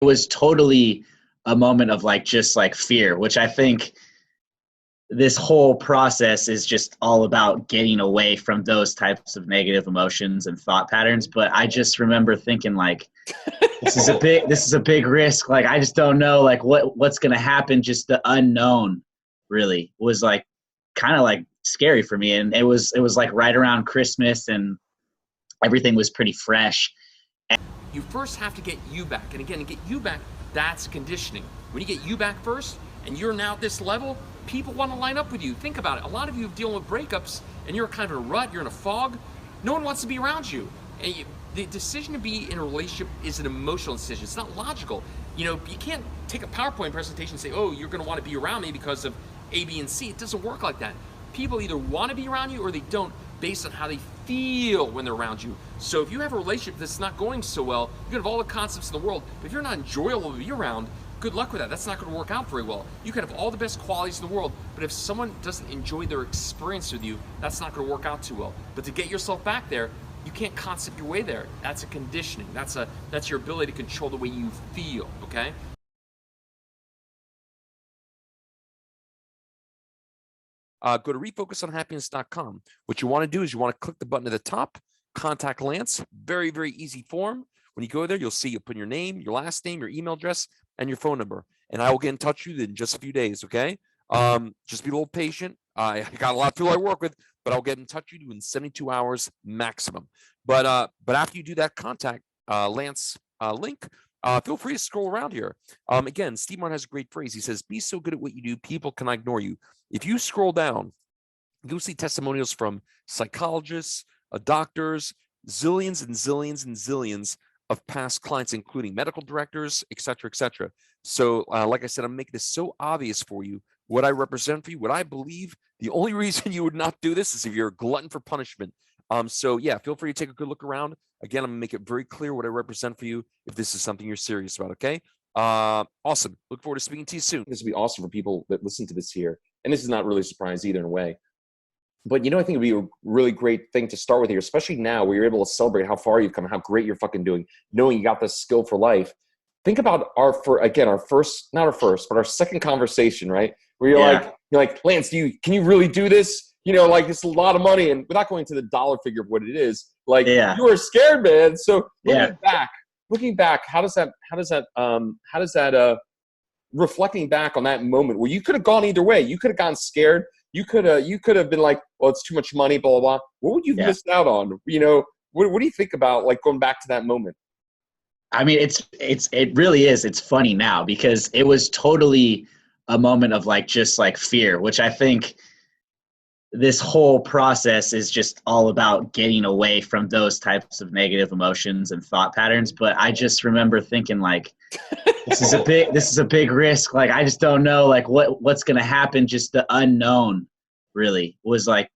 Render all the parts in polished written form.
was totally a moment of like just like fear, which I think this whole process is just all about getting away from those types of negative emotions and thought patterns. But I just remember thinking like, this is a big risk. Like, I just don't know like what's going to happen. Just the unknown really was like kind of like scary for me. And it was like right around Christmas and everything was pretty fresh. You first have to get you back. And again, to get you back, that's conditioning. When you get you back first and you're now at this level, people want to line up with you. Think about it. A lot of you are dealing with breakups and you're kind of in a rut, you're in a fog. No one wants to be around you. And the decision to be in a relationship is an emotional decision. It's not logical. You know, you can't take a PowerPoint presentation and say, oh, you're going to want to be around me because of A, B, and C. It doesn't work like that. People either want to be around you or they don't, based on how they feel when they're around you. So if you have a relationship that's not going so well, you can have all the concepts in the world, but if you're not enjoyable to be around, good luck with that. That's not going to work out very well. You can have all the best qualities in the world, but if someone doesn't enjoy their experience with you, that's not going to work out too well. But to get yourself back there, you can't concept your way there. That's a conditioning. That's your ability to control the way you feel, okay? Go to refocusonhappiness.com. What you want to do is you want to click the button at the top, contact Lance. Very, very easy form. When you go there, you'll see you put your name, your last name, your email address, and your phone number. And I will get in touch with you in just a few days, okay? Just be a little patient. I got a lot of people I work with, but I'll get in touch with you in 72 hours maximum. But after you do that contact Lance link, feel free to scroll around here. Again, Steve Martin has a great phrase. He says, be so good at what you do, people cannot ignore you. If you scroll down, you'll see testimonials from psychologists, doctors, zillions and zillions and zillions of past clients, including medical directors, et cetera, et cetera. So like I said, I'm making this so obvious for you, what I represent for you, what I believe. The only reason you would not do this is if you're a glutton for punishment. So yeah, feel free to take a good look around. Again, I'm gonna make it very clear what I represent for you if this is something you're serious about, okay? Awesome. Look forward to speaking to you soon. This would be awesome for people that listen to this here. And this is not really a surprise either in a way. But you know, I think it'd be a really great thing to start with here, especially now where you're able to celebrate how far you've come, how great you're fucking doing, knowing you got this skill for life. Think about our second conversation, right? Where you're like, Lance, can you really do this? You know, like it's a lot of money, and without going to the dollar figure of what it is, like you were scared, man. So looking back, how does that reflecting back on that moment where you could have gone either way, you could have gotten scared, you could have been like, well, it's too much money, blah blah blah. What would you have missed out on? You know, what do you think about like going back to that moment? I mean, it really is. It's funny now because it was totally a moment of like just like fear, which I think this whole process is just all about getting away from those types of negative emotions and thought patterns. But I just remember thinking like, this is a big risk. Like, I just don't know like what's going to happen. Just the unknown really was like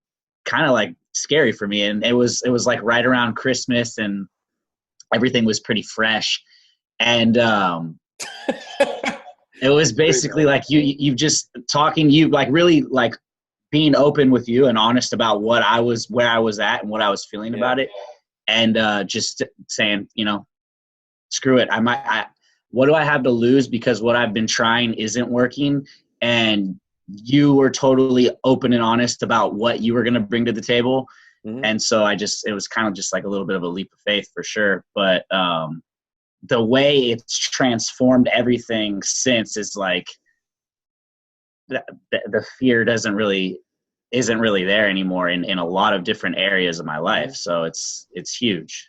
kind of like scary for me. And it was like right around Christmas and everything was pretty fresh. And it was basically like you just talking, you like really like being open with you and honest about where I was at and what I was feeling about it. And just saying, you know, screw it. What do I have to lose because what I've been trying isn't working? And you were totally open and honest about what you were going to bring to the table. Mm-hmm. And so it was kind of just like a little bit of a leap of faith for sure. But the way it's transformed everything since is like the fear isn't really there anymore in a lot of different areas of my life. So it's huge.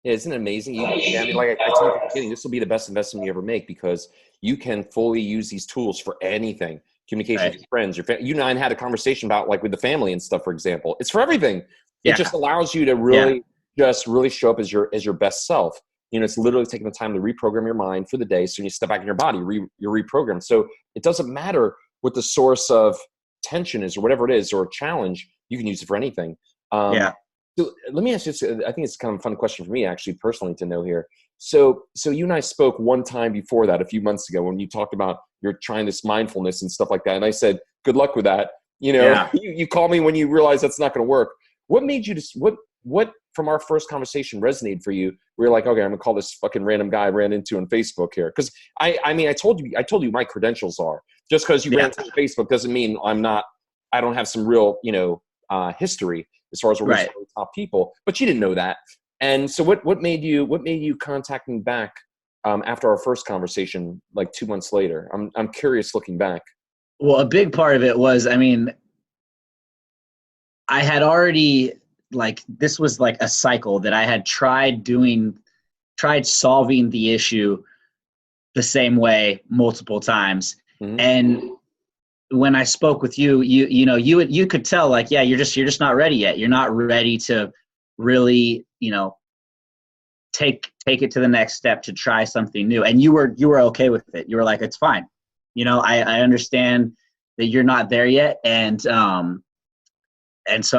Yeah, isn't it amazing? I mean, like I told you at the beginning, this will be the best investment you ever make because you can fully use these tools for anything. Communication with your friends, your family. You and I had a conversation about like with the family and stuff, for example. It's for everything. It just allows you to really show up as your best self. You know, it's literally taking the time to reprogram your mind for the day. So when you step back in your body, you're reprogrammed. So it doesn't matter what the source of tension is or whatever it is or a challenge, you can use it for anything. So let me ask you, I think it's kind of a fun question for me actually personally to know here. So you and I spoke one time before that a few months ago when you talked about you're trying this mindfulness and stuff like that. And I said, good luck with that. You know, you call me when you realize that's not going to work. What made you what from our first conversation resonated for you? We were like, okay, I'm gonna call this fucking random guy I ran into on Facebook here. Cause I mean, I told you my credentials are. Just because you ran into Facebook doesn't mean I don't have some real, history as far as we're Right. top people, but you didn't know that. And so what made you contact me back after our first conversation, like 2 months later? I'm curious looking back. Well, a big part of it was, I mean, I had already, like, this was like a cycle that I had tried solving the issue the same way multiple times. Mm-hmm. And when I spoke with you, you could tell, like, yeah, you're just not ready yet. You're not ready to really, take it to the next step to try something new. And you were okay with it. You were like, it's fine. I understand that you're not there yet. And so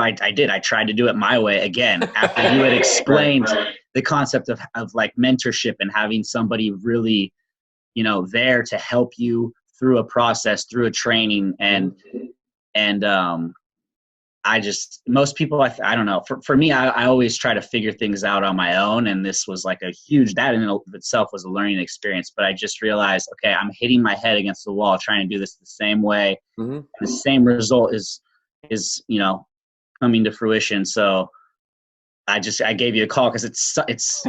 I did. I tried to do it my way again after you had explained the concept of like mentorship and having somebody really, there to help you through a process, through a training. And most people, I don't know, for me, I always try to figure things out on my own. And this was like that in of itself was a learning experience. But I just realized, okay, I'm hitting my head against the wall, trying to do this the same way. Mm-hmm. The same result is coming to fruition. So I gave you a call because it's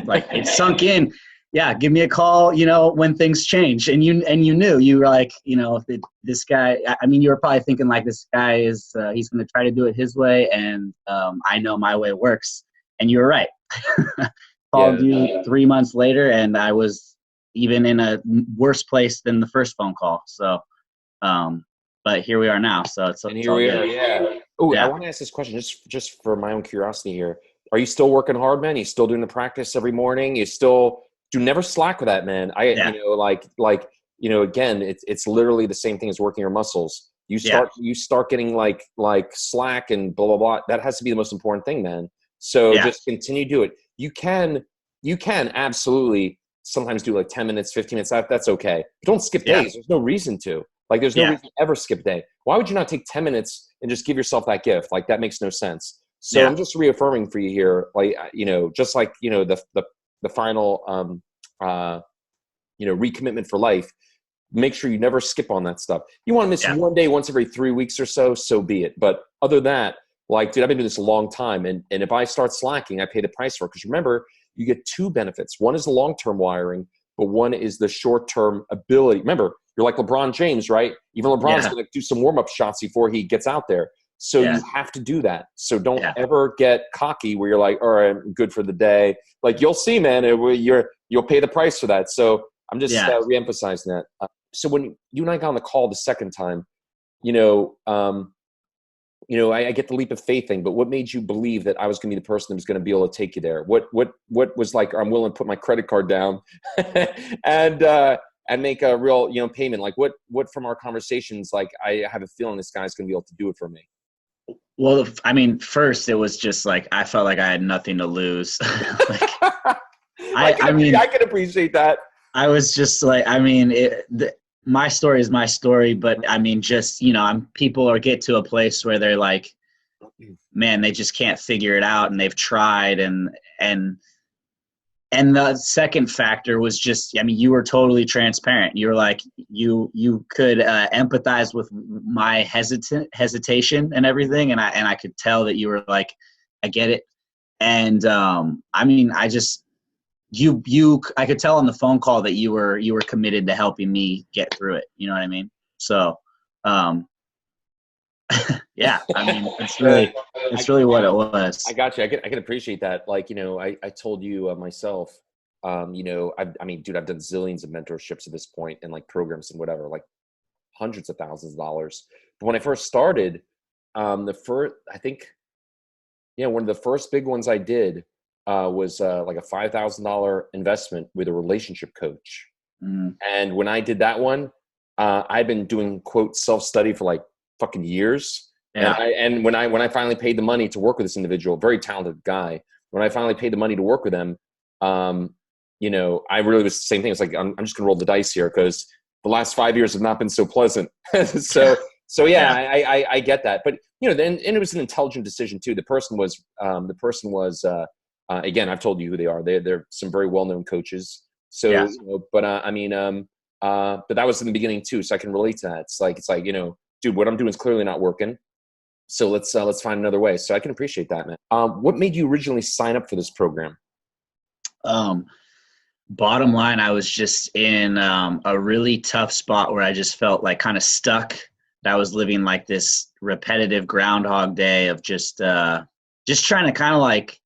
like it sunk in. Yeah, give me a call, when things change. And you knew, you were like, this guy, I mean, you were probably thinking like, this guy is, he's going to try to do it his way. And I know my way works. And you were right. Called you 3 months later, and I was even in a worse place than the first phone call. So, but here we are now. So it's and here we are. Yeah. Oh, I want to ask this question just for my own curiosity here. Are you still working hard, man? You still doing the practice every morning? You still do never slack with that, man. Again, it's literally the same thing as working your muscles. You start getting like slack and blah, blah, blah. That has to be the most important thing, man. So just continue to do it. You can absolutely sometimes do like 10 minutes, 15 minutes. That's okay. But don't skip days. There's no reason to. Like, there's no reason to ever skip a day. Why would you not take 10 minutes and just give yourself that gift? Like, that makes no sense. So I'm just reaffirming for you here, like, just like, the final, recommitment for life. Make sure you never skip on that stuff. You want to miss one day once every 3 weeks or so be it. But other than that, like, dude, I've been doing this a long time. And if I start slacking, I pay the price for it. Because remember, you get two benefits. One is the long-term wiring, but one is the short-term ability. Remember, you're like LeBron James, right? Even LeBron's going to do some warm-up shots before he gets out there. So you have to do that. So don't ever get cocky where you're like, all right, I'm good for the day. Like, you'll see, man, you'll pay the price for that. So I'm just reemphasizing that. So when you and I got on the call the second time, I get the leap of faith thing, but what made you believe that I was going to be the person that was going to be able to take you there? What was like, I'm willing to put my credit card down and make a real, payment? Like, what from our conversations, like, I have a feeling this guy's going to be able to do it for me. Well, I mean, first it was just like, I felt like I had nothing to lose. I can appreciate that. I was just like, I mean, my story is my story, but I mean, just, people get to a place where they're like, man, they just can't figure it out, and they've tried. And the second factor was just, I mean, you were totally transparent. You were like, you could empathize with my hesitation and everything. And I could tell that you were like, I get it. And I mean, I could tell on the phone call that you were committed to helping me get through it. You know what I mean? So, yeah, I mean, it's really what it was. I got you. I can appreciate that. Like, I told you myself, I mean, dude, I've done zillions of mentorships at this point, and like programs and whatever, like hundreds of thousands of dollars. But when I first started, one of the first big ones I did was like a $5,000 investment with a relationship coach. Mm. And when I did that one, I'd been doing, quote, self-study for like fucking years. Yeah. And when I finally paid the money to work with this individual, very talented guy, when I finally paid the money to work with him, I really was the same thing. It's like, I'm just gonna roll the dice here because the last 5 years have not been so pleasant. So yeah, I get that. But then, and it was an intelligent decision too. The person was Again, I've told you who they are. They're some very well-known coaches. So, Yeah. but but that was in the beginning too. So I can relate to that. It's like, dude, what I'm doing is clearly not working. So let's find another way. So I can appreciate that, man. What made you originally sign up for this program? Bottom line, I was just in a really tough spot where I just felt like kind of stuck. I was living like this repetitive Groundhog Day of just trying to kind of like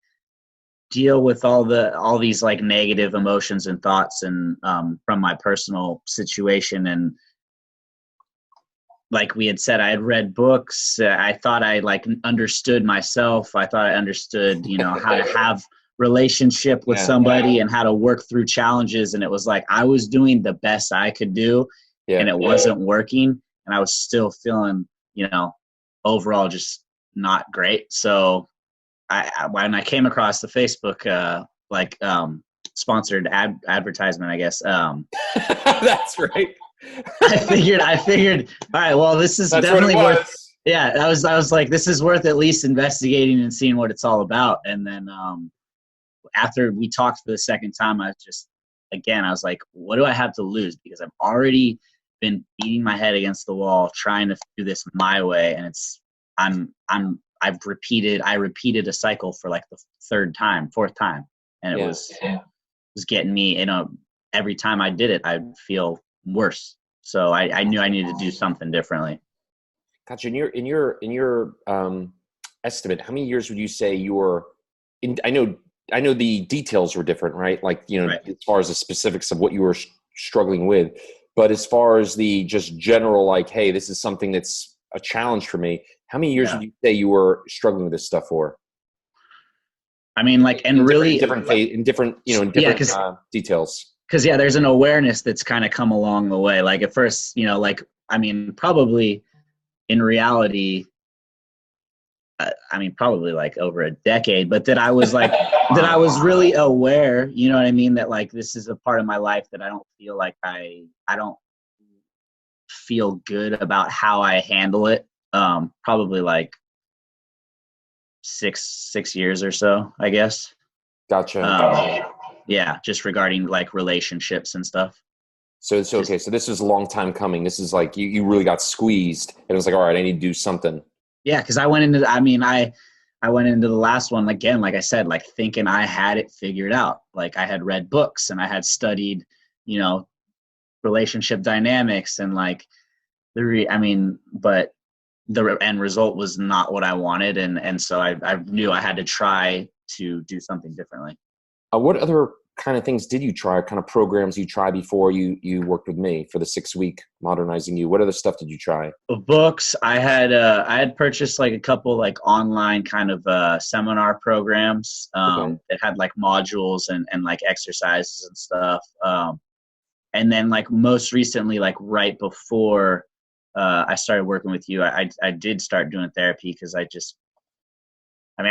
deal with all these like negative emotions and thoughts and from my personal situation. And like we had said, I had read books. I thought I like understood myself. I thought I understood, how to have relationship with somebody and how to work through challenges. And it was like I was doing the best I could do, and it wasn't working. And I was still feeling, overall just not great. So when I came across the Facebook sponsored advertisement, I guess. That's right. I figured, all right, well, this is definitely worth. Yeah, I was like, this is worth at least investigating and seeing what it's all about. And then after we talked for the second time, I was like, what do I have to lose? Because I've already been beating my head against the wall trying to do this my way, and I repeated a cycle for like the fourth time, and it was getting me, every time I did it, I'd feel worse. So I knew I needed to do something differently. Gotcha. In your estimate, how many years would you say you were in? I know the details were different, right? Like, right. As far as the specifics of what you were struggling with, but as far as the just general, like, hey, this is something that's a challenge for me. How many years would you say you were struggling with this stuff for? I mean, like, and really different details. Because there's an awareness that's kind of come along the way. Like at first, probably in reality, probably like over a decade, but that I was like, that I was really aware, you know what I mean? That like, this is a part of my life that I don't feel like I don't feel good about how I handle it. Probably like six years or so, I guess. Gotcha. Yeah, just regarding like relationships and stuff. So okay. So this was a long time coming. This is like you really got squeezed, and it was like, all right, I need to do something. Yeah, because I went into I went into the last one again, like I said, like thinking I had it figured out. Like I had read books and I had studied, relationship dynamics and like but the end result was not what I wanted, and so I knew I had to try to do something differently. What other kind of things did you try? Kind of programs you tried before you worked with me for the 6-week Modernizing You? What other stuff did you try? Books. I had purchased like a couple like online kind of seminar programs that had like modules and like exercises and stuff. And then like most recently, like right before I started working with you, I did start doing therapy because I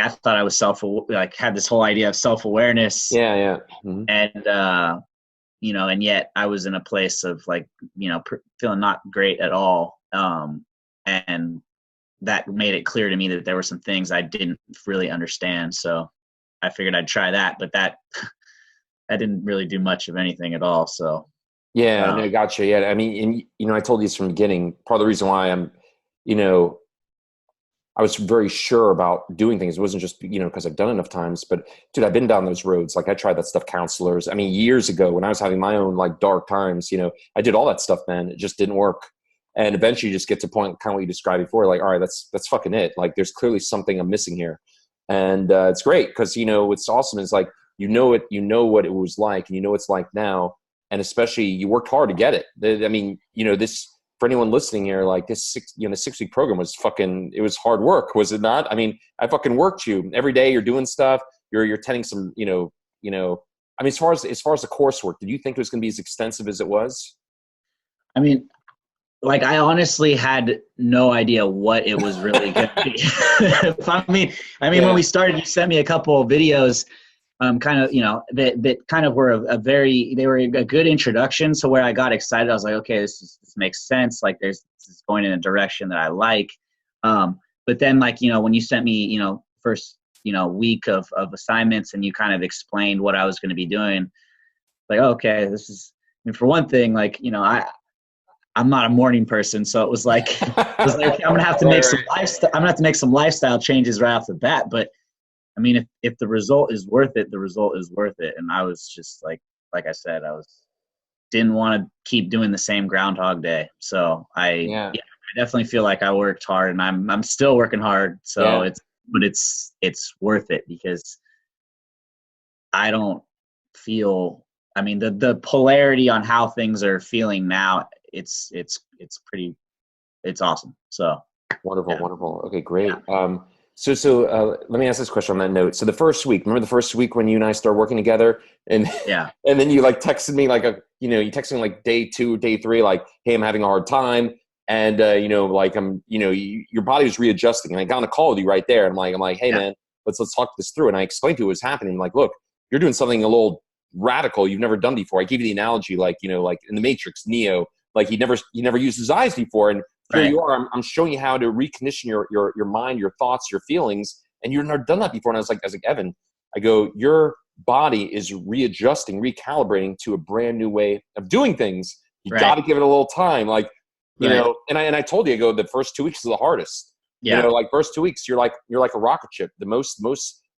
thought I was had this whole idea of self-awareness. Yeah. Mm-hmm. And, and yet I was in a place of like, feeling not great at all. And that made it clear to me that there were some things I didn't really understand. So I figured I'd try that, but that didn't really do much of anything at all. So. Yeah, no, gotcha. Yeah. I mean, and, I told you this from the beginning, part of the reason why I'm, I was very sure about doing things. It wasn't just, because I've done it enough times, but dude, I've been down those roads. Like I tried that stuff, counselors. I mean, years ago when I was having my own like dark times, I did all that stuff, man. It just didn't work. And eventually you just get to a point, kind of what you described before, like, all right, that's fucking it. Like there's clearly something I'm missing here. And it's great because, what's awesome is like, what it was like and it's like now. And especially you worked hard to get it. I mean, this, for anyone listening here, like this 6-week program was it was hard work, was it not? I mean, I fucking worked you every day. You're doing stuff. You're attending some, I mean, as far as the coursework, did you think it was going to be as extensive as it was? I mean, like I honestly had no idea what it was really going to be. When we started, you sent me a couple of videos, kind of, that kind of were they were a good introduction. So where I got excited, I was like, okay, this makes sense. Like this is going in a direction that I like. But then like, when you sent me, first week of assignments, and you kind of explained what I was going to be doing. Like, okay, this is, and for one thing, like, I'm not a morning person, so it was like, okay, I'm gonna have to make some lifestyle. I'm gonna have to make some lifestyle changes right off the bat. But I mean, if the result is worth it, the result is worth it. And I was just like I said, didn't want to keep doing the same Groundhog Day. So I definitely feel like I worked hard, and I'm still working hard. So it's worth it, because I don't feel. I mean, the polarity on how things are feeling now, it's awesome. So wonderful. Okay, great. So let me ask this question on that note. So the first week, remember the first week when you and I started working together, and and then you like texted me like you texted me like day 2, day 3, like, hey, I'm having a hard time, and like your body was readjusting, and I got on a call with you right there, and I'm like, hey man, let's talk this through, and I explained to you what was happening. Like, look, you're doing something a little radical you've never done before. I gave you the analogy, like like in the Matrix, Neo, like he never used his eyes before, and here you are. I'm showing you how to recondition your mind, your thoughts, your feelings, and you've never done that before. And I was like, Evan, I go, your body is readjusting, recalibrating to a brand new way of doing things. You got to give it a little time, like and I told you, I go, the first 2 weeks is the hardest. Like first 2 weeks, you're like a rocket ship. The most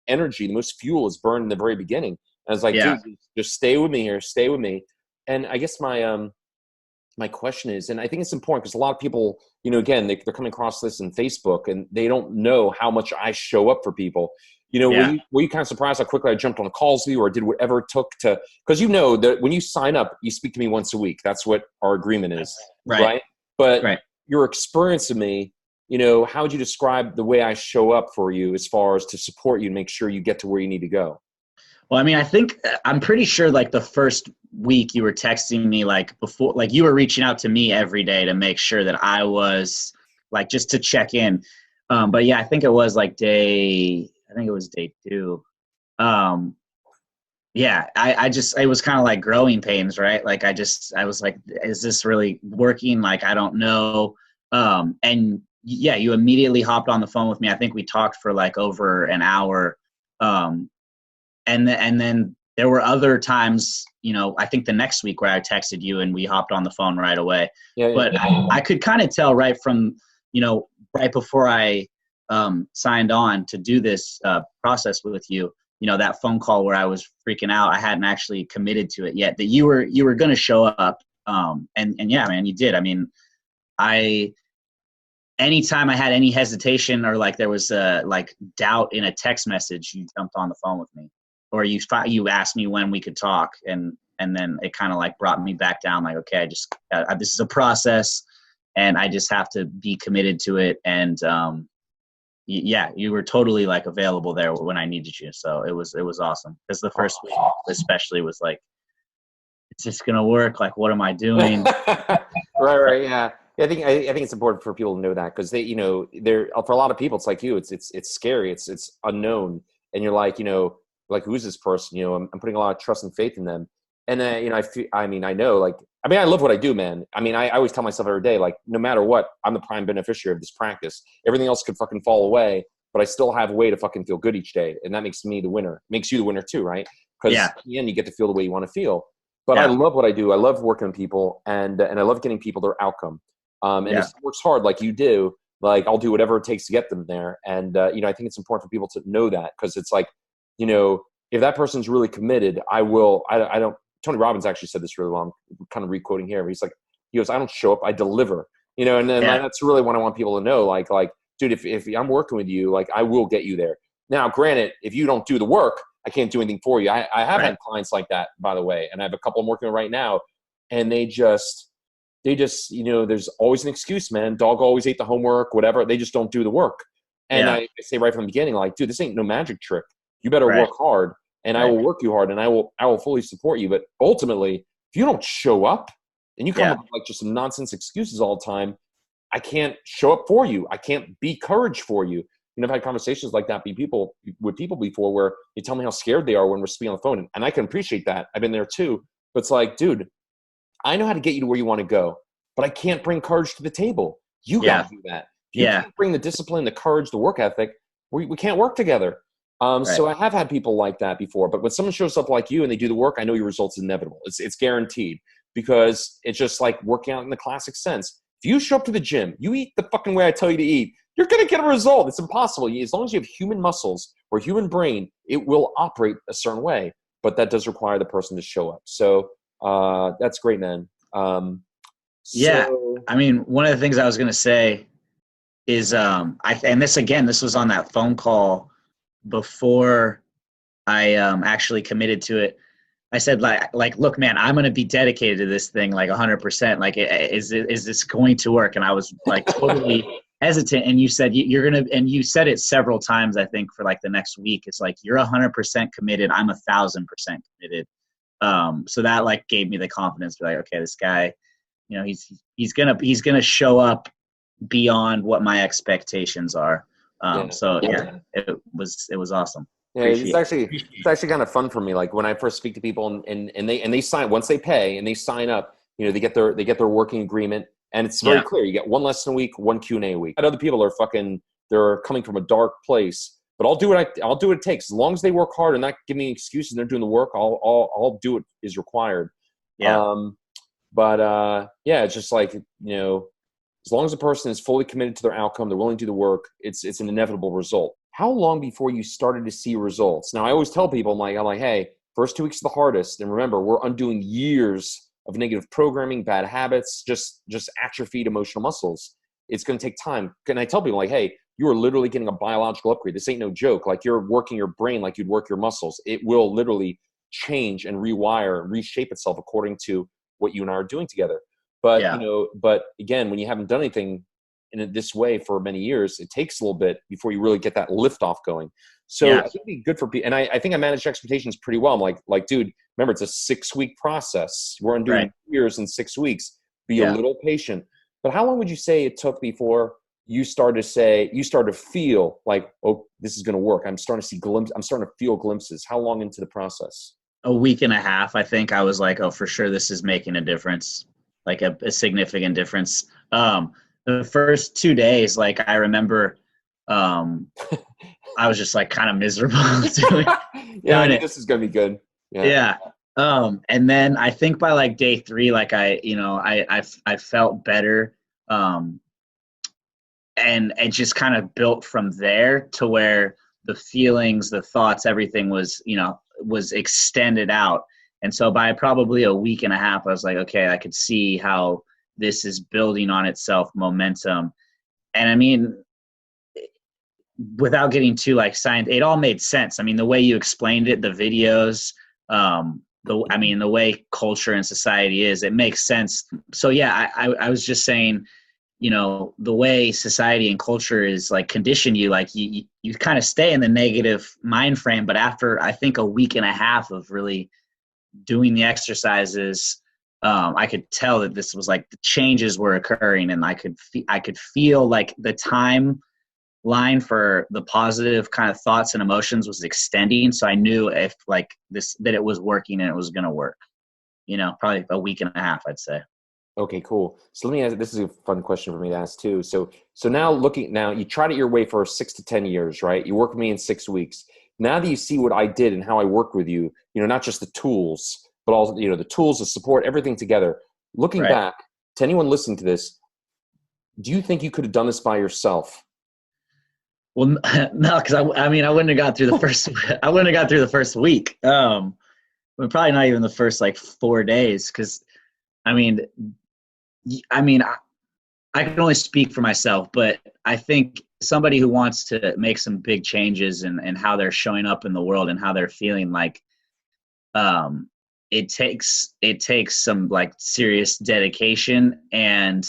energy, the most fuel is burned in the very beginning. And I was like, dude, just stay with me here, stay with me. And I guess my question is, and I think it's important because a lot of people, again, they're coming across this in Facebook and they don't know how much I show up for people. Were you kind of surprised how quickly I jumped on calls with you, or did whatever it took to, because that when you sign up, you speak to me once a week. That's what our agreement is. Right. But your experience of me, how would you describe the way I show up for you as far as to support you and make sure you get to where you need to go? Well, I mean, I'm pretty sure like the first week you were texting me like before, like you were reaching out to me every day to make sure that I was like, just to check in. But yeah, I think it was day 2. It was kind of like growing pains, right? Like I was like, is this really working? Like, I don't know. And yeah, you immediately hopped on the phone with me. I think we talked for like over an hour. And then there were other times, I think the next week where I texted you and we hopped on the phone right away. But I could kind of tell right from, right before I signed on to do this process with you, that phone call where I was freaking out, I hadn't actually committed to it yet, that you were going to show up. And yeah, man, you did. I mean, anytime I had any hesitation or like there was like doubt in a text message, you jumped on the phone with me. Or you asked me when we could talk, and then it kind of like brought me back down. Like, okay, this is a process, and I just have to be committed to it. And you were totally like available there when I needed you. So it was awesome, because the first week especially was like, is this gonna work? Like, what am I doing? Right, yeah. I think it's important for people to know that, because they, for a lot of people, it's like you, it's scary, it's unknown, and you're like, like, who's this person? I'm putting a lot of trust and faith in them. And I know, like, I love what I do, man. I always tell myself every day, like, no matter what, I'm the prime beneficiary of this practice. Everything else could fucking fall away, but I still have a way to fucking feel good each day. And that makes me the winner. Makes you the winner too, right? Because in the end, you get to feel the way you want to feel. But I love what I do. I love working with people, and I love getting people their outcome. And if it works hard like you do, like, I'll do whatever it takes to get them there. And, I think it's important for people to know that, because it's like, if that person's really committed, I don't, Tony Robbins actually said this really well. I'm kind of re-quoting here. He goes, I don't show up, I deliver, and then that's really what I want people to know. Like, dude, if I'm working with you, like, I will get you there. Now, granted, if you don't do the work, I can't do anything for you. I have had clients like that, by the way. And I have a couple I'm working with right now, and they just, there's always an excuse, man. Dog always ate the homework, whatever. They just don't do the work. And I say right from the beginning, like, dude, this ain't no magic trick. You better work hard, and I will work you hard, and I will fully support you. But ultimately, if you don't show up and you come up with like just some nonsense excuses all the time, I can't show up for you. I can't be courage for you. I've had conversations like that with people before, where they tell me how scared they are when we're speaking on the phone. And I can appreciate that. I've been there too. But it's like, dude, I know how to get you to where you want to go, but I can't bring courage to the table. You got to do that. If you can't bring the discipline, the courage, the work ethic, we can't work together. So I have had people like that before, but when someone shows up like you and they do the work, I know your results inevitable. It's guaranteed, because it's just like working out in the classic sense. If you show up to the gym, you eat the fucking way I tell you to eat, you're going to get a result. It's impossible. As long as you have human muscles or human brain, it will operate a certain way, but that does require the person to show up. So that's great, man. Yeah. So I mean, one of the things I was going to say is, and this was on that phone call before I actually committed to it. I said, look, man, I'm going to be dedicated to this thing, like 100%. Like, is this going to work? And I was like totally hesitant. And you said you're going to, and you said it several times, I think, for like the next week. It's like, you're 100% committed. I'm 1,000% committed. So that like gave me the confidence to be like, okay, this guy, you know, he's gonna show up beyond what my expectations are. So yeah, it was awesome. yeah, it's actually kind of fun for me. Like when I first speak to people and they sign, once they pay and they sign up, you know, they get their working agreement, and it's very clear. You get one lesson a week, one Q&A a week. And other people are they're coming from a dark place, but I'll do what it takes. As long as they work hard and not give me excuses and they're doing the work, I'll do what is required. Yeah. Yeah, it's just like, you know, as long as a person is fully committed to their outcome, they're willing to do the work, it's an inevitable result. How long before you started to see results? Now, I always tell people, I'm like, hey, first 2 weeks are the hardest. And remember, we're undoing years of negative programming, bad habits, just atrophied emotional muscles. It's going to take time. And I tell people, like, hey, you are literally getting a biological upgrade. This ain't no joke. Like, you're working your brain like you'd work your muscles. It will literally change and rewire and reshape itself according to what you and I are doing together. But, you know, but again, when you haven't done anything in this way for many years, it takes a little bit before you really get that lift off going. So I think it'd be good for people. And I think I managed expectations pretty well. I'm like, dude, remember, it's a 6-week process. We're undoing years in 6 weeks. Be a little patient. But how long would you say it took before you started to feel like, oh, this is going to work? I'm starting to see I'm starting to feel glimpses. How long into the process? A week and a half, I think. I was like, oh, for sure, this is making a difference, like a significant difference. The first 2 days, like I remember, I was just like kind of miserable doing I think this is gonna be good. And then I think by like day 3, like I felt better, and it just kind of built from there to where the feelings, the thoughts, everything was extended out. And so by probably a week and a half, I was like, okay, I could see how this is building on itself, momentum. And I mean, without getting too like science, it all made sense. I mean, the way you explained it, the videos, the way culture and society is, it makes sense. So yeah, I was just saying, you know, the way society and culture is like condition you, like you kind of stay in the negative mind frame. But after, I think, a week and a half of really doing the exercises, I could tell that this was like the changes were occurring, and I could feel like the timeline for the positive kind of thoughts and emotions was extending. So I knew if like that it was working and it was going to work, you know, probably a week and a half, I'd say. Okay, cool. So let me ask, this is a fun question for me to ask too. So now you tried it your way for 6 to 10 years, right? You worked with me in 6 weeks. Now that you see what I did and how I worked with you, you know, not just the tools, but also, you know, the tools, the support, everything together. Looking back, to anyone listening to this, do you think you could have done this by yourself? Well, no, because I mean, I wouldn't have got through the first. I wouldn't have got through the first week. But probably not even the first like 4 days, because I mean, I can only speak for myself, but I think somebody who wants to make some big changes and how they're showing up in the world and how they're feeling, like, it takes some like serious dedication. And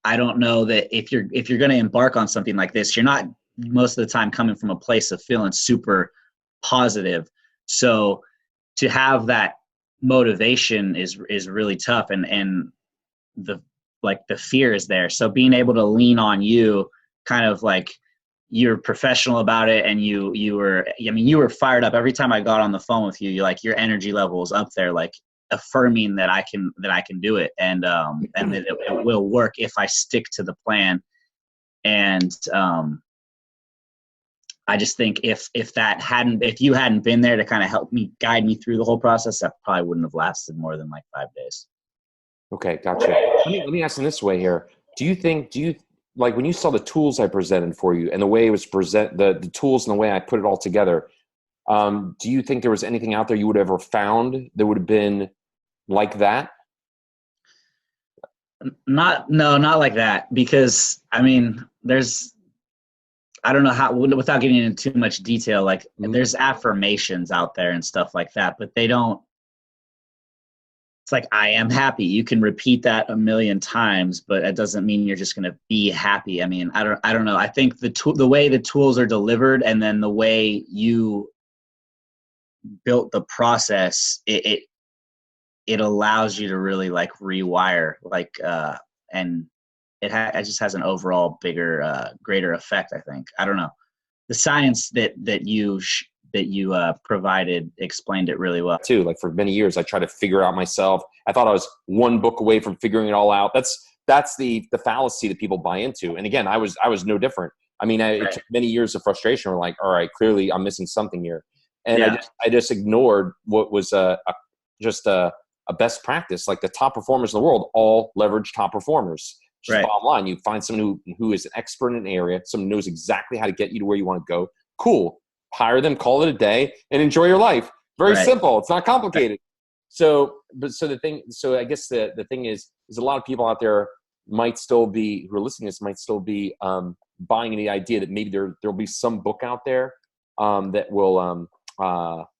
I don't know that if you're going to embark on something like this, you're not most of the time coming from a place of feeling super positive. So to have that motivation is really tough, and the fear is there. So being able to lean on you, kind of like, you're professional about it, and you were fired up every time I got on the phone with you. You like, your energy level is up there, like affirming that I can do it, and that it will work if I stick to the plan. And I just think if you hadn't been there to kind of help me, guide me through the whole process, that probably wouldn't have lasted more than like 5 days. Okay, gotcha. Let me ask in this way here. Do you like when you saw the tools I presented for you and the way it was the tools and the way I put it all together, do you think there was anything out there you would have ever found that would have been like that? Not like that, because I mean, I don't know how, without getting into too much detail, like there's affirmations out there and stuff like that, but it's like, I am happy. You can repeat that a million times, but it doesn't mean you're just going to be happy. I mean, I don't know. I think the way the tools are delivered and then the way you built the process, it allows you to really like rewire, like, and it just has an overall bigger, greater effect, I think. I don't know. The science that you provided explained it really well too. Like for many years, I tried to figure it out myself. I thought I was one book away from figuring it all out. That's the fallacy that people buy into. And again, I was no different. I mean, it took many years of frustration. We're like, all right, clearly I'm missing something here. And I just ignored what was just a best practice. Like the top performers in the world all leverage top performers. Just bottom line, you find someone who is an expert in an area, someone who knows exactly how to get you to where you want to go. Cool. Hire them, call it a day, and enjoy your life. Very simple. It's not complicated. So I guess the thing is a lot of people out there might still be, who are listening to this, might still be buying the idea that maybe there'll be some book out there that will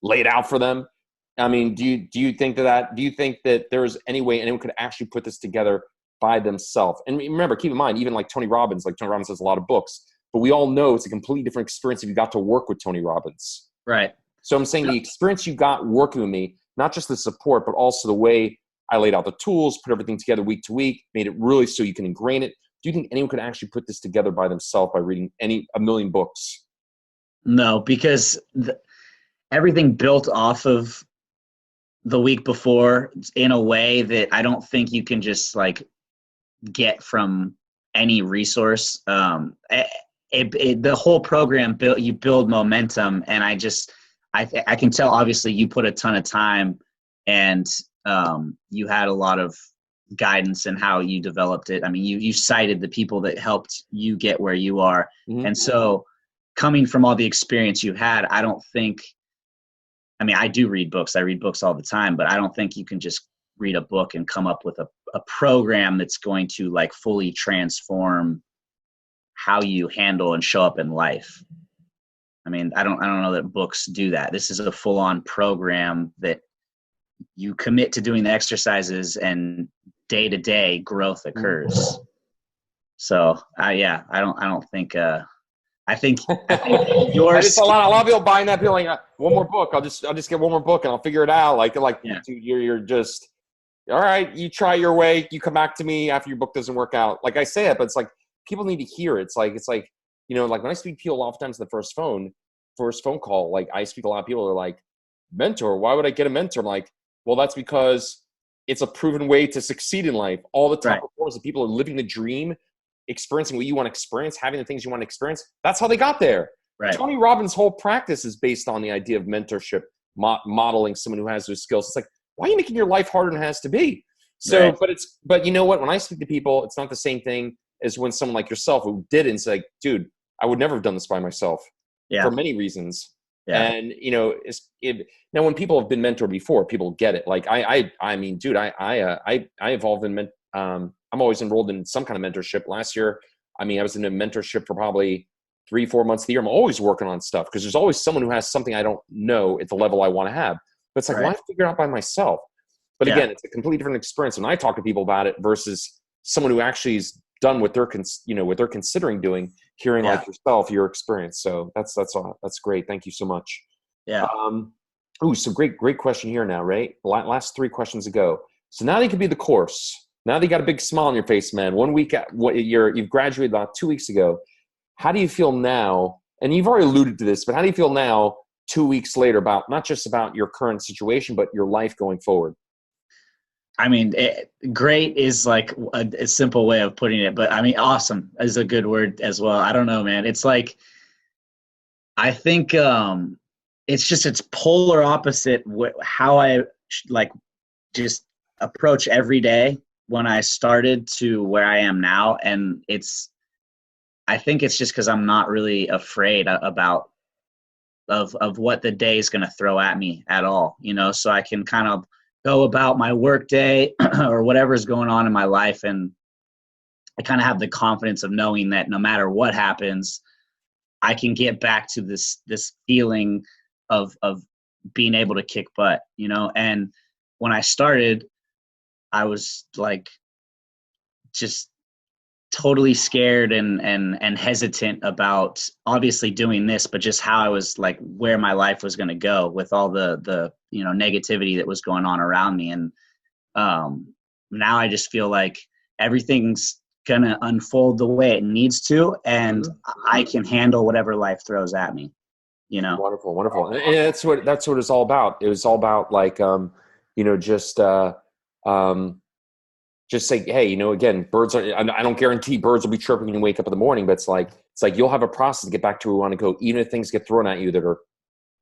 lay it out for them. I mean, do you think that there's any way anyone could actually put this together by themselves? And remember, keep in mind, even like Tony Robbins has a lot of books, but we all know it's a completely different experience if you got to work with Tony Robbins. Right. So I'm saying the experience you got working with me, not just the support, but also the way I laid out the tools, put everything together week to week, made it really so you can ingrain it. Do you think anyone could actually put this together by themselves by reading a million books? No, because everything built off of the week before in a way that I don't think you can just like get from any resource. The whole program you build momentum, and I can tell obviously you put a ton of time, and you had a lot of guidance in how you developed it. I mean, you cited the people that helped you get where you are. And so coming from all the experience you had, I do read books. I read books all the time, but I don't think you can just read a book and come up with a program that's going to like fully transform how you handle and show up in life. I mean, I don't know that books do that. This is a full-on program that you commit to doing the exercises, and day-to-day growth occurs. So, I don't think. I think yours. A lot of people buying that, feeling one more book. I'll just get one more book and I'll figure it out. Dude, you're just all right. You try your way. You come back to me after your book doesn't work out. Like I say it, but it's like people need to hear it. It's like like when I speak to people oftentimes the first phone call, like I speak to a lot of people. They're like, mentor. Why would I get a mentor? I'm like, well, that's because it's a proven way to succeed in life. All the top performers and people are living the dream, experiencing what you want to experience, having the things you want to experience. That's how they got there. Right. Tony Robbins' whole practice is based on the idea of mentorship, modeling someone who has those skills. It's like, why are you making your life harder than it has to be? So, but you know what? When I speak to people, it's not the same thing as when someone like yourself who did it and say, dude, I would never have done this by myself for many reasons. Yeah. And now when people have been mentored before, people get it. Like I mean, dude, I evolved in I'm always enrolled in some kind of mentorship. Last year, I mean, I was in a mentorship for probably 3-4 months of the year. I'm always working on stuff because there's always someone who has something I don't know at the level I want to have. But it's like, why figure it out by myself? But again, it's a completely different experience when I talk to people about it versus someone who actually is done what they're considering doing, hearing like yourself, your experience. So that's great. Thank you so much. Yeah. So great question here now, right? Last 3 questions ago. So now they could be the course. Now they got a big smile on your face, man. 1 week, you've graduated about 2 weeks ago. How do you feel now? And you've already alluded to this, but how do you feel now, 2 weeks later, about not just about your current situation, but your life going forward? I mean, great is like a simple way of putting it, but I mean, awesome is a good word as well. I don't know, man. It's like, I think it's polar opposite how I like just approach every day when I started to where I am now. And I think it's just because I'm not really afraid about of what the day is going to throw at me at all, so I can kind of go about my work day or whatever's going on in my life. And I kind of have the confidence of knowing that no matter what happens, I can get back to this feeling of being able to kick butt, and when I started, I was like just totally scared and hesitant about obviously doing this, but just how I was like where my life was going to go with all the negativity that was going on around me. And now I just feel like everything's going to unfold the way it needs to, and I can handle whatever life throws at me. Wonderful, wonderful. And that's what it's all about. It was all about like, just say, hey, again, birds are, I don't guarantee birds will be chirping when you wake up in the morning, but it's like you'll have a process to get back to where you want to go, even if things get thrown at you that are,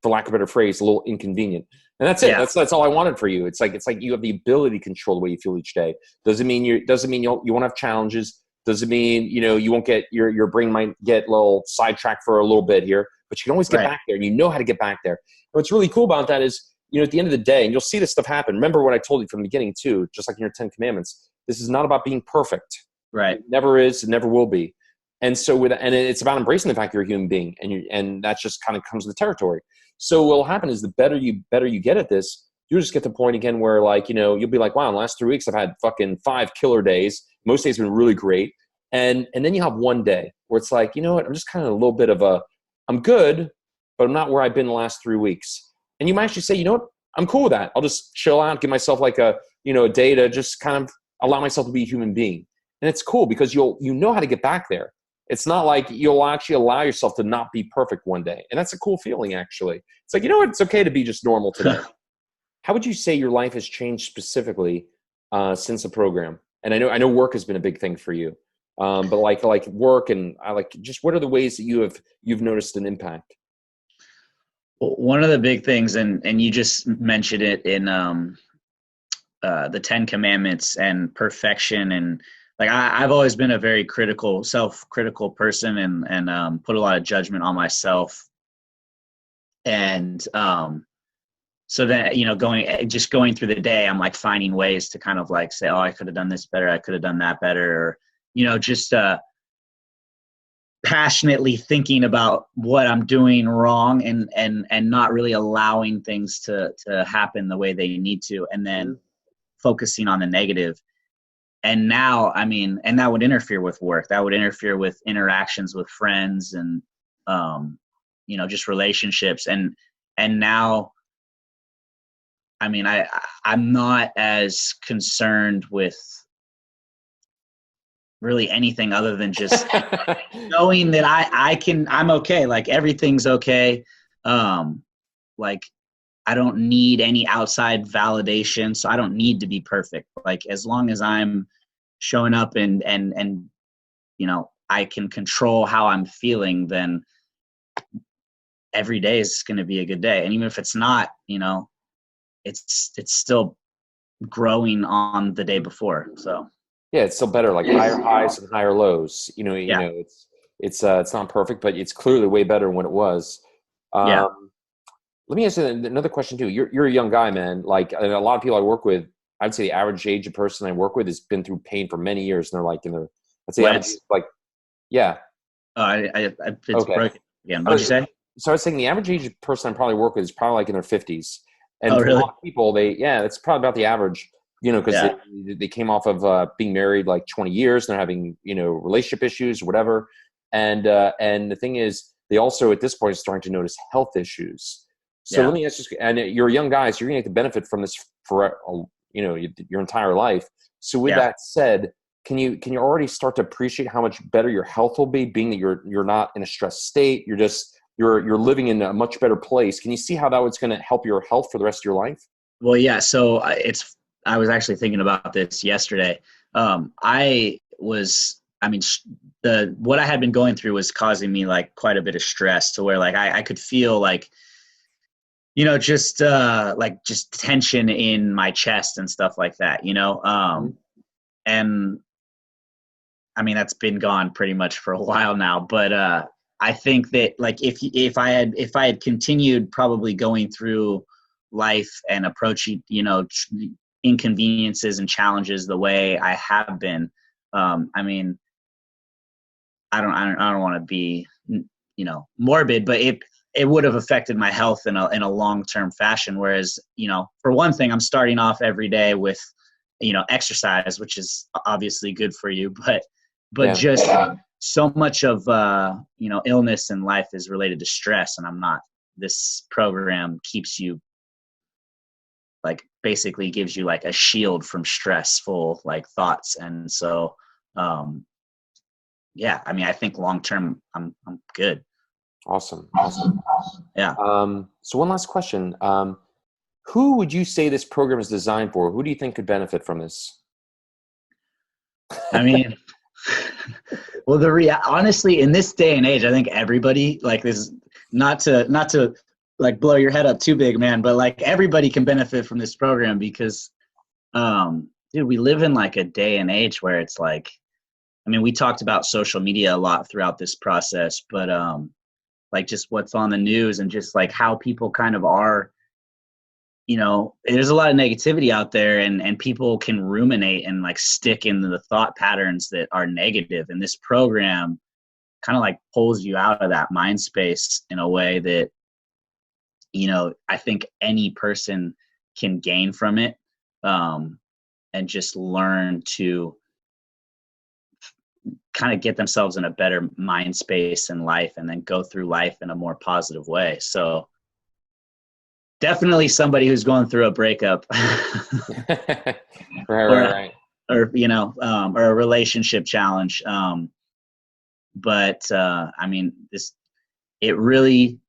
for lack of a better phrase, a little inconvenient. And that's it. Yeah. That's all I wanted for you. It's like you have the ability to control the way you feel each day. Doesn't mean you won't have challenges. Doesn't mean, you won't get, your brain might get a little sidetracked for a little bit here, but you can always get back there, and you know how to get back there. And what's really cool about that is, at the end of the day, and you'll see this stuff happen. Remember what I told you from the beginning too, just like in your 10 Commandments, this is not about being perfect. Right. It never is. It never will be. And so it's about embracing the fact you're a human being, and that just kind of comes with the territory. So what will happen is the better you get at this, you just get to the point again where you'll be like, wow, in the last 3 weeks, I've had fucking 5 killer days. Most days have been really great. And then you have one day where it's like, you know what, I'm just kind of a little bit of I'm good, but I'm not where I've been the last 3 weeks. And you might actually say, you know what, I'm cool with that. I'll just chill out, give myself like a day to just kind of allow myself to be a human being. And it's cool because you know how to get back there. It's not like you'll actually allow yourself to not be perfect one day. And that's a cool feeling, actually. It's like, you know what, it's okay to be just normal today. How would you say your life has changed specifically since the program? And I know work has been a big thing for you. But like work and just what are the ways that you've noticed an impact? Well, one of the big things, and you just mentioned it in the 10 Commandments and perfection, and like I've always been a very self-critical person, and put a lot of judgment on myself, and so that going through the day, I'm like finding ways to kind of like say, oh, I could have done this better, I could have done that better, or just passionately thinking about what I'm doing wrong, and not really allowing things to happen the way they need to, and then focusing on the negative. And now, and that would interfere with work. That would interfere with interactions with friends and, just relationships. And now, I'm not as concerned with really anything other than just knowing that I'm okay. Like everything's okay. Like I don't need any outside validation, so I don't need to be perfect. Like as long as I'm showing up and I can control how I'm feeling, then every day is going to be a good day. And even if it's not, it's still growing on the day before. So yeah, it's still better, like higher highs and higher lows. It's not perfect, but it's clearly way better than what it was. Let me ask you another question too. You're a young guy, man. Like a lot of people I work with, I'd say the average age of person I work with has been through pain for many years, and they're like in their, let's say, average, like, yeah. It's okay. Broken again. What'd you say? So I was saying the average age of person I probably work with is probably like in their 50s, and for really? a lot of people, that's probably about the average. Because they came off of being married like 20 years, and they're having relationship issues or whatever, and the thing is, they also at this point are starting to notice health issues. So let me ask you, and you're a young guy, so you're going to get the benefit from this for your entire life. So with that said, can you already start to appreciate how much better your health will be, being that you're not in a stressed state, you're living in a much better place? Can you see how that was going to help your health for the rest of your life? Well, yeah. So I was actually thinking about this yesterday. I I mean, what I had been going through was causing me like quite a bit of stress, to where like I could feel like, just tension in my chest and stuff like that, and I mean, that's been gone pretty much for a while now, but I think that like if I had continued probably going through life and approaching, inconveniences and challenges the way I have been, I mean, I don't want to be, morbid, but it would have affected my health in a long-term fashion. Whereas, for one thing, I'm starting off every day with, exercise, which is obviously good for you, but just so much of, illness in life is related to stress, and this program keeps you, like, basically gives you like a shield from stressful like thoughts. And so, yeah, I mean, I think long term, I'm good. Awesome. Yeah. So one last question. Who would you say this program is designed for? Who do you think could benefit from this? I mean, well, honestly, in this day and age, I think everybody, like, this, not to like blow your head up too big, man, but like everybody can benefit from this program because, dude, we live in like a day and age where it's like, I mean, we talked about social media a lot throughout this process, but like just what's on the news and just like how people kind of are, there's a lot of negativity out there, and people can ruminate and like stick in the thought patterns that are negative. And this program kind of like pulls you out of that mind space in a way that, I think any person can gain from it, and just learn to kind of get themselves in a better mind space in life, and then go through life in a more positive way. So definitely somebody who's going through a breakup Right. or a relationship challenge. But I mean, it really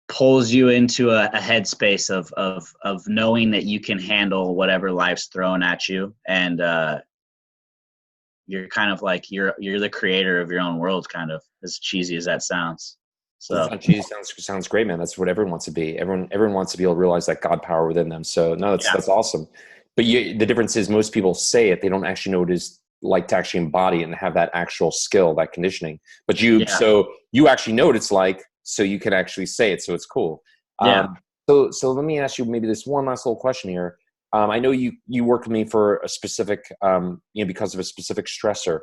pulls you into a headspace of knowing that you can handle whatever life's thrown at you. And you're kind of like, you're the creator of your own world, kind of, as cheesy as that sounds. So Sounds great, man. That's what everyone wants to be. Everyone wants to be able to realize that God power within them. So no, that's awesome. But the difference is most people say it, they don't actually know what it is like to actually embody it and have that actual skill, that conditioning. But so you actually know what it's like, so you can actually say it. So it's cool. Yeah. So let me ask you maybe this one last little question here. I know you worked with me for a specific, because of a specific stressor,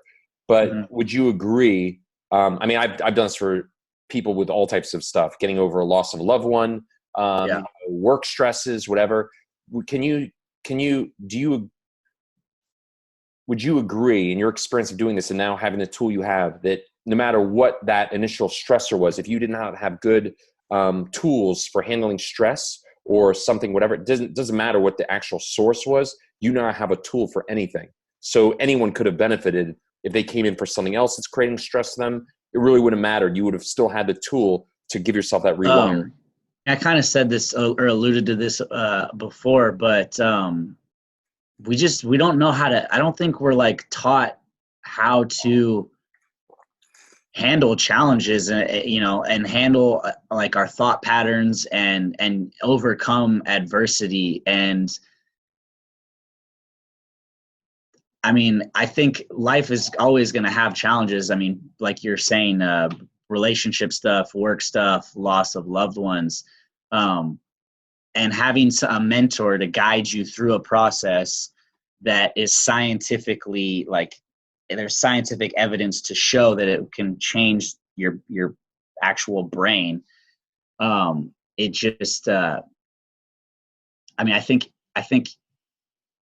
but would you agree? I mean, I've done this for people with all types of stuff, getting over a loss of a loved one, work stresses, whatever. Would you agree, in your experience of doing this and now having the tool you have, that no matter what that initial stressor was, if you did not have good tools for handling stress or something, whatever, it doesn't matter what the actual source was, you now have a tool for anything. So anyone could have benefited if they came in for something else that's creating stress to them. It really wouldn't matter. You would have still had the tool to give yourself that rewire. I kind of said this or alluded to this before, but we don't know how to, I don't think we're like taught how to handle challenges, and handle like our thought patterns and overcome adversity. And I mean, I think life is always going to have challenges. I mean, like you're saying, relationship stuff, work stuff, loss of loved ones, and having a mentor to guide you through a process that is scientifically, like, there's scientific evidence to show that it can change your actual brain. It just, I mean, I think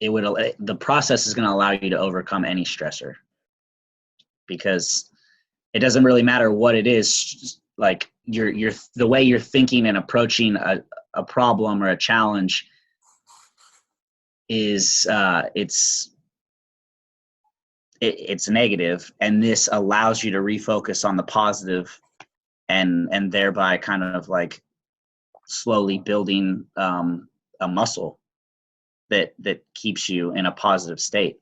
the process is going to allow you to overcome any stressor, because it doesn't really matter what it is. Like the way you're thinking and approaching a problem or a challenge is, it's negative, and this allows you to refocus on the positive, and thereby kind of like slowly building a muscle that keeps you in a positive state.